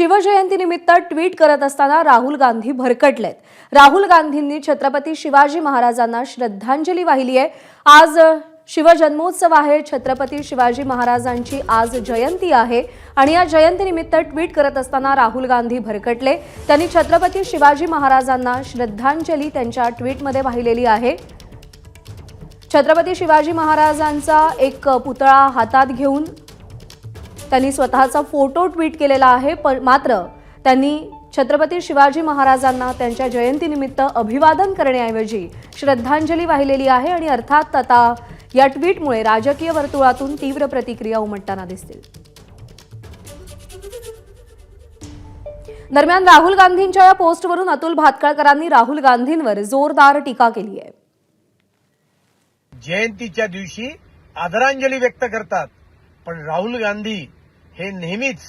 शिवजयंतीनिमित्त tweet करत असताना राहुल गांधी भरकटलेत. राहुल गांधींनी छत्रपती शिवाजी महाराजांना श्रद्धांजली वाहिली आहे. आज शिवजन्मोत्सव आहे. छत्रपती शिवाजी महाराजांची आज जयंती आहे आणि या जयंतीनिमित्त ट्विट करत असताना राहुल गांधी भरकटले. त्यांनी छत्रपती शिवाजी महाराजांना श्रद्धांजली त्यांच्या ट्विटमध्ये वाहिलेली आहे. छत्रपती शिवाजी महाराजांचा एक पुतळा हातात घेऊन त्यांनी स्वतःचा फोटो ट्विट केलेला आहे. मात्र त्यांनी छत्रपती शिवाजी महाराजांना त्यांच्या जयंतीनिमित्त अभिवादन करण्याऐवजी श्रद्धांजली वाहिलेली आहे आणि अर्थात आता या ट्विटमुळे राजकीय वर्तुळातून तीव्र प्रतिक्रिया उमटताना दिसतील. दरम्यान राहुल गांधींच्या या पोस्टवरून अतुल भातखळकरांनी राहुल गांधींवर जोरदार टीका केली आहे. जयंतीच्या दिवशी आदरांजली व्यक्त करतात, पण राहुल गांधी हे नेहमीच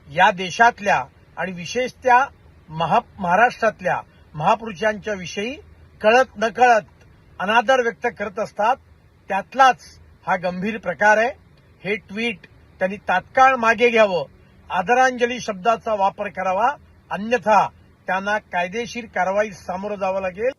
या देशातल्या आणि विशेषतः महाराष्ट्रातल्या महापुरुषांच्या विषयी कळत नकळत अनादर व्यक्त करत असतात. त्यातलाच हा गंभीर प्रकार आहे. हे ट्विट त्यांनी तात्काळ मागे घ्यावं, आदरांजली शब्दाचा वापर करावा, अन्यथा त्यांना कायदेशीर कारवाई सामोरं जावं लागेल.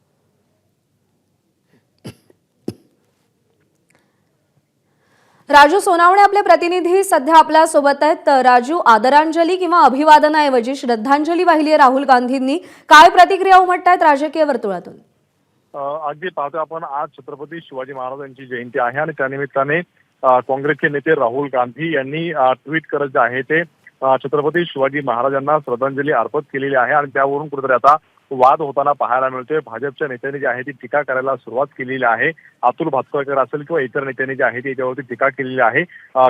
राजू सोनावणे आपले प्रतिनिधी सध्या आपल्या सोबत आहेत. राजू, आदरांजली किंवा अभिवादनाऐवजी श्रद्धांजली वाहिली आहे राहुल गांधींनी. काय प्रतिक्रिया उमटतायत राजकीय वर्तुळातून? अगदी पाहतो आपण, आज छत्रपती शिवाजी महाराजांची जयंती आहे आणि त्यानिमित्ताने काँग्रेसचे नेते राहुल गांधी यांनी ट्विट करत जे आहे ते छत्रपती शिवाजी महाराजांना श्रद्धांजली अर्पण केलेली आहे आणि त्यावरून कुठेतरी आता वाद होताना पाहायला मिळतोय. भाजपच्या नेत्यांनी जे आहे ती टीका करायला सुरुवात केलेली आहे. अतुल भातखळकर असेल किंवा इतर नेत्यांनी जे आहे ती याच्यावरती टीका केलेली आहे.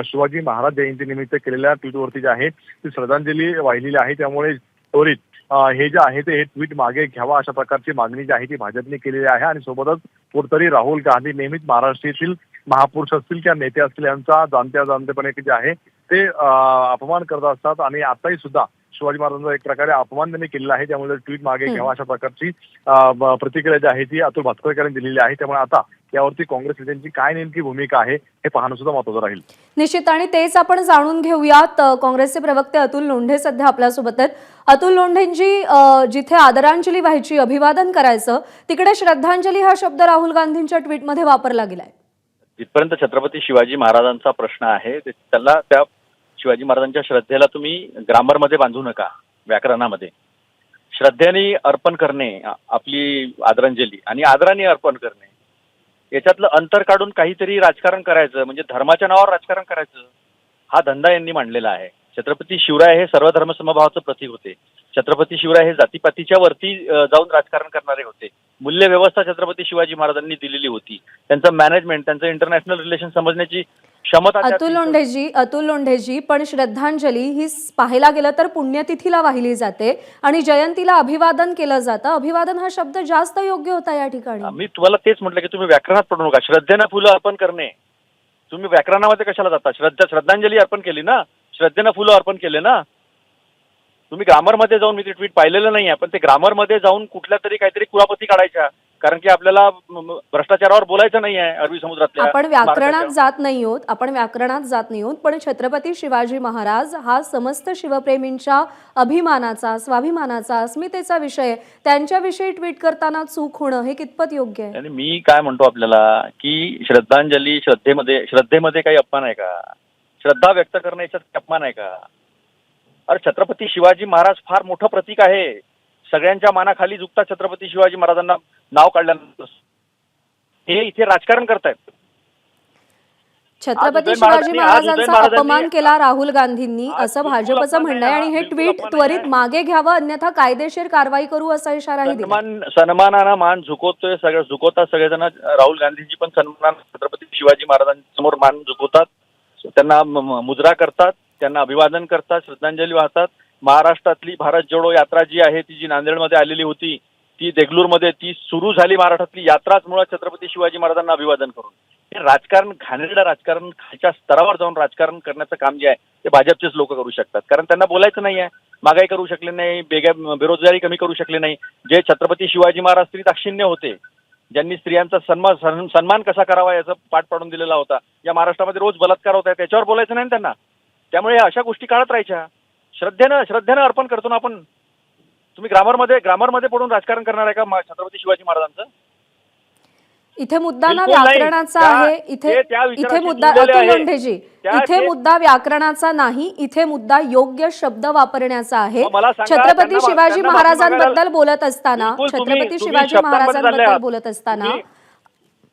शिवाजी महाराज जयंतीनिमित्त केलेल्या ट्विटवरती जे आहे ती श्रद्धांजली वाहिलेली आहे. त्यामुळे त्वरित हे जे आहे ते हे ट्विट मागे घ्यावा अशा प्रकारची मागणी जी आहे ती भाजपने केलेली आहे. आणि सोबतच कुठेतरी राहुल गांधी नेहमीच महाराष्ट्रातील महापुरुष असतील किंवा नेते असतील यांचा जाणतेपणे जे आहे ते अपमान करत असतात आणि आताही सुद्धा शिवाजी महाराजांचा एक प्रकारे अपमान त्यांनी केलेला आहे. त्यामुळे ट्विट मागे घ्यावा अशा प्रकारची प्रतिक्रिया जी आहे ती अतुल भातखळकर यांनी दिलेली आहे. त्यामुळे आता यावरती काँग्रेस नेत्यांची काय नेमकी भूमिका आहे हे पाहणं सुद्धा महत्त्वाचं राहील. निश्चित, आणि तेच आपण जाणून घेऊयात. काँग्रेसचे प्रवक्ते अतुल लोंढे सध्या आपल्यासोबत आहेत. अतुल लोंढेंची, जिथे आदरांजली व्हायची, अभिवादन करायचं, तिकडे श्रद्धांजली हा शब्द राहुल गांधींच्या ट्विटमध्ये वापरला गेलाय. जिथपर्यंत छत्रपती शिवाजी महाराजांचा प्रश्न आहे त्याला त्या शिवाजी महाराजांच्या श्रद्धेला तुम्ही ग्रामरमध्ये बांधू नका. व्याकरणामध्ये श्रद्धेने अर्पण करणे आपली आदरांजली आणि आदराने अर्पण करणे याच्यातलं अंतर काढून काहीतरी राजकारण करायचं, म्हणजे धर्माच्या नावावर राजकारण करायचं, हा धंदा यांनी मांडलेला आहे. छत्रपती शिवराय हे सर्व धर्म समभावाचं प्रतीक होते. छत्रपती शिवराय हे जातीपातीच्या वरती जाऊन राजकारण करणारे होते. मूल्य व्यवस्था छत्रपती शिवाजी महाराजांनी दिलेली होती. त्यांचं मॅनेजमेंट, त्यांचं इंटरनॅशनल रिलेशन समजण्याची क्षमता. अतुल लोंढेजी, पण श्रद्धांजली ही पाहायला गेलं तर पुण्यतिथीला वाहिली जाते आणि जयंतीला अभिवादन केलं जातं. अभिवादन हा शब्द जास्त योग्य होता या ठिकाणी. मी तुम्हाला तेच म्हटलं की तुम्ही व्याकरणात पडू नका. श्रद्धेनं फुलं अर्पण करणे, तुम्ही व्याकरणामध्ये कशाला जाता? श्रद्धांजली अर्पण केली ना, श्रद्धेनं फुलं अर्पण केले ना. तुम्ही ग्रामरमध्ये जाऊन, मी ते ट्विट पाहिलेलं नाही आहे, पण ते ग्रामरमध्ये जाऊन कुठल्या तरी काहीतरी कुरापती काढायच्या, कारण की आपल्याला भ्रष्टाचारावर बोलायचं नाही आहे अरबी समुद्रातल्या. आपण व्याकरणात जात नाही आहोत, पण छत्रपती शिवाजी महाराज हा समस्त शिवप्रेमींच्या अभिमानाचा, स्वाभिमानाचा, अस्मितेचा विषय. त्यांच्याविषयी ट्विट करताना चूक होणं हे कितपत योग्य आहे? आणि मी काय म्हणतो आपल्याला की श्रद्धांजली, श्रद्धेमध्ये काही अपमान आहे का? श्रद्धा व्यक्त करणे याच्यात अपमान आहे का? अरे छत्रपती शिवाजी महाराज फार मोठं प्रतीक आहे. सगळ्यांच्या मानाखाली झुकता छत्रपती शिवाजी महाराजांना नाव काढल्यानंतर हे इथे राजकारण करतायत. छत्रपती शिवाजी महाराजांचा अपमान केला राहुल गांधींनी, असं भाजपचं म्हणणं आहे. आणि हे ट्विट त्वरित मागे घ्यावं, अन्यथा कायदेशीर कारवाई करू असा इशाराही दिला. सन्मानानं मान झुकवतात सगळेजण. राहुल गांधींची पण सन्मान छत्रपती शिवाजी महाराजांसमोर मान झुकवतात, त्यांना मुजरा करतात, त्यांना अभिवादन करतात, श्रद्धांजली वाहतात. महाराष्ट्रातली भारत जोडो यात्रा जी आहे ती जी नांदेडमध्ये आलेली होती, ती देगलूरमध्ये ती सुरू झाली. महाराष्ट्रातली यात्राच मुळात छत्रपती शिवाजी महाराजांना अभिवादन करून. हे राजकारण, घाणेरडं राजकारण, खालच्या स्तरावर जाऊन राजकारण करण्याचं काम जे आहे ते भाजपचेच लोक करू शकतात. कारण त्यांना बोलायचं नाही आहे. महागाई करू शकले नाही, बेरोजगारी कमी करू शकले नाही. जे छत्रपती शिवाजी महाराज स्त्री दाक्षिण्य होते, ज्यांनी स्त्रियांचा सन्मान कसा करावा याचा पाठ पाडून दिलेला होता. या महाराष्ट्रामध्ये रोज बलात्कार होत आहे, त्याच्यावर बोलायचं नाही त्यांना. त्यामुळे अशा गोष्टी काढत राहायच्या. श्रद्धेनं अर्पण करतो ना आपण. तुम्ही ग्रामरमध्ये पडून राजकारण करणार आहे का छत्रपती शिवाजी महाराजांचं? इथे मुद्दा ना बिलकुल नाही. व्याकरणाचा त्या- आहे. ते त्या इथे विचाराशी मुद्दा जुळलेले अतुल आहे. लोंढेजी, त्या- इथे ते- मुद्दा व्याकरणाचा नाही, इथे मुद्दा योग्य शब्द वापरण्याचा आहे. मग मला सांगा, छत्रपती त्यांना- शिवाजी त्यांना महाराजांबद्दल माफी बोलत असताना, बिलकुल तुम्ही- छत्रपती तुम्ही शिवाजी शब्दांमध्ये चालले महाराजांबद्दल आहात. बोलत असताना तुम्ही-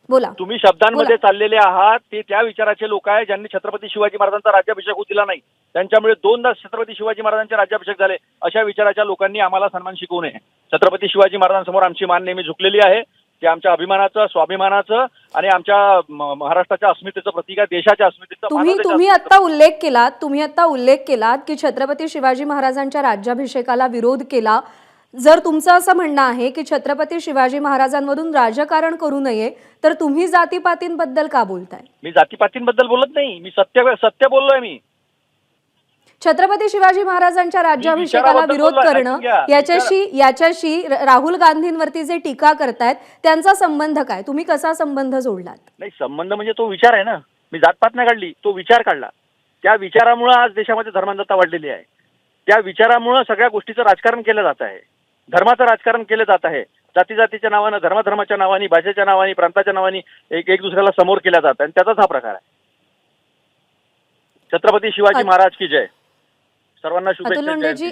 बोला. तुम्ही शब्दांमध्ये बोला. चाललेले आहात. ते त्या विचाराचे लोक आहे ज्यांनी छत्रपती शिवाजी महाराजांचा राज्याभिषेक होऊ दिला नाही. त्यांच्यामुळे 2दा छत्रपती शिवाजी महाराजांचे राज्याभिषेक झाले. अशा विचाराच्या लोकांनी आम्हाला सन्मान शिकवू नये. छत्रपती शिवाजी महाराजांसमोर आमची मान नेहमी झुकलेली आहे. ते आमच्या अभिमानाचं, स्वाभिमानाचं आणि आमच्या महाराष्ट्राच्या अस्मितेचं प्रतीक आहे, देशाच्या अस्मितेचं. तुम्ही आता उल्लेख केलात की छत्रपती शिवाजी महाराजांच्या राज्याभिषेकाला विरोध केला. जर तुमचं असं म्हणणं आहे की छत्रपती शिवाजी महाराजांमधून राजकारण करू नये, तर तुम्ही जातीपातींबद्दल का बोलताय? मी जातीपातींबद्दल बोलत नाही. मी सत्य बोललोय. मी छत्रपती शिवाजी महाराजांच्या राज्याभिषेकाला विचाराबद्दल विरोध बोललोय. करणं ऐकून घ्या. याच्याशी राहुल गांधींवरती जे टीका करतायत त्यांचा संबंध काय? तुम्ही कसा संबंध जोडलात? नाही, संबंध म्हणजे तो विचार आहे ना. मी जातपात नाही काढली, तो विचार काढला. त्या विचारामुळे आज देशामध्ये धर्मांधता वाढलेली आहे. त्या विचारामुळे सगळ्या गोष्टीचं राजकारण केलं जात आहे. धर्माचं राजकारण केलं जात आहे. जातीच्या नावानं, धर्माच्या नावाने, भाषेच्या नावाने, प्रांताच्या नावाने एक दुसऱ्याला समोर केल्या जात आहे. आणि त्याचाच हा प्रकार आहे. छत्रपती शिवाजी महाराज की जय. सर्वांना अतुल शुभेच्छा. लोंढेजी,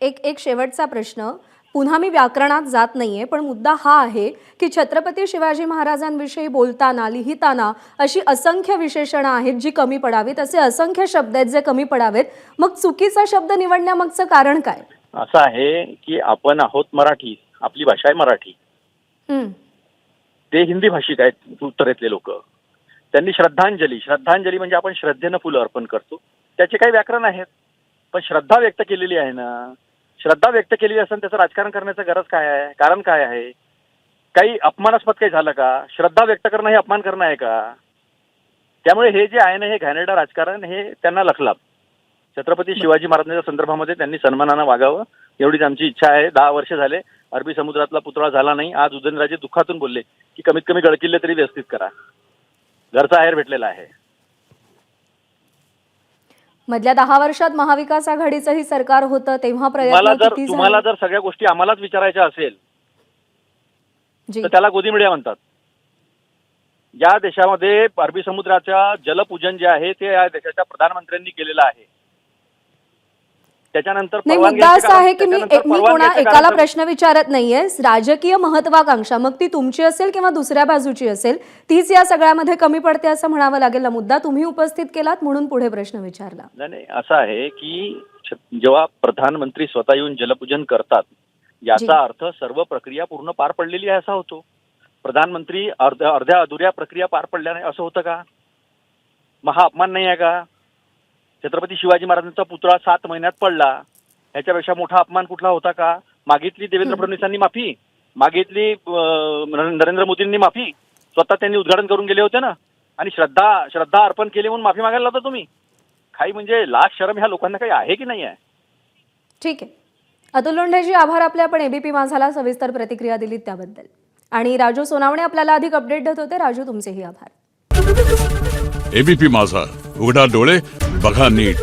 एक शेवटचा प्रश्न. पुन्हा मी व्याकरणात जात नाहीये, पण मुद्दा हा आहे की छत्रपती शिवाजी महाराजांविषयी बोलताना, लिहिताना अशी असंख्य विशेषणं आहेत जी कमी पडावीत, असे असंख्य शब्द आहेत जे कमी पडावेत. मग चुकीचा शब्द निवडण्यामागचं कारण काय? असं आहे की आपण आहोत मराठी, आपली भाषा आहे मराठी. ते हिंदी भाषिक आहेत उत्तरेतले लोक. त्यांनी श्रद्धांजली म्हणजे आपण श्रद्धेनं फुलं अर्पण करतो. त्याचे काही व्याकरण आहेत, पण श्रद्धा व्यक्त केलेली आहे ना. श्रद्धा व्यक्त केलेली असताना त्याचं राजकारण करण्याचं गरज काय आहे? कारण काय आहे? काही अपमानास्पद काही झालं का? श्रद्धा व्यक्त करणं हे अपमान करणं आहे का? त्यामुळे हे जे आहे ना, हे घाणेरडं राजकारण हे त्यांना लखलाप. छत्रपती शिवाजी महाराजांच्या संदर्भामध्ये त्यांनी सन्मानानं वागावं एवढीच आमची इच्छा आहे. 10 वर्ष झाले अरबी समुद्रातला पुतळा झाला नाही. आज उदयनराजे दुःखातून बोलले की कमीत कमी गडकिल्ले तरी व्यवस्थित करा. घरचा आहेर भेटलेला आहे. मधल्या 10 वर्षात महाविकास आघाडीचंही सरकार होतं, तेव्हा प्रयत्न किती तुम्हाला झाले? जर सगळ्या गोष्टी आम्हालाच विचारायच्या असेल जी. तर त्याला गोदी मीडिया म्हणतात. या देशामध्ये अरबी समुद्राच्या जलपूजन जे आहे ते या देशाच्या प्रधानमंत्र्यांनी केलेलं आहे. त्याच्यानंतर नाही, मुद्दा असा आहे की मी कोणा एकाला प्रश्न विचारत नाहीये. राजकीय महत्वाकांक्षा, मग ती तुमची असेल किंवा दुसऱ्या बाजूची असेल, तीच या सगळ्यामध्ये कमी पडते असं म्हणावं लागेल. मुद्दा तुम्ही उपस्थित केलात म्हणून पुढे प्रश्न विचारला. नाही, असं आहे की जेव्हा प्रधानमंत्री स्वतः येऊन जलपूजन करतात याचा अर्थ सर्व प्रक्रिया पूर्ण पार पडलेली आहे असा होतो. प्रधानमंत्री अर्ध्या अधुऱ्या प्रक्रिया पार पडल्या नाही असं होतं का? मग हा अपमान नाही आहे का? छत्रपती शिवाजी महाराजांचा पुतळा 7 महिन्यात पडला, ह्याच्यापेक्षा मोठा अपमान कुठला होता का? मागितली देवेंद्र फडणवीसांनी माफी, मागितली नरेंद्र मोदींनी माफी, स्वतः त्यांनी उद्घाटन करून गेले होते ना. आणि श्रद्धा अर्पण केली म्हणून माफी मागायला लावता तुम्ही. काही म्हणजे लाज शरम ह्या लोकांना काही आहे की नाही आहे? ठीक आहे अतुल लोंढेजी, आभार आपले. आपण एबीपी माझाला सविस्तर प्रतिक्रिया दिलीत त्याबद्दल. आणि राजू सोनावणे आपल्याला अधिक अपडेट देत होते. राजू, तुमचेही आभार. एबीपी माझा, उघडा डोळे बघा नीट.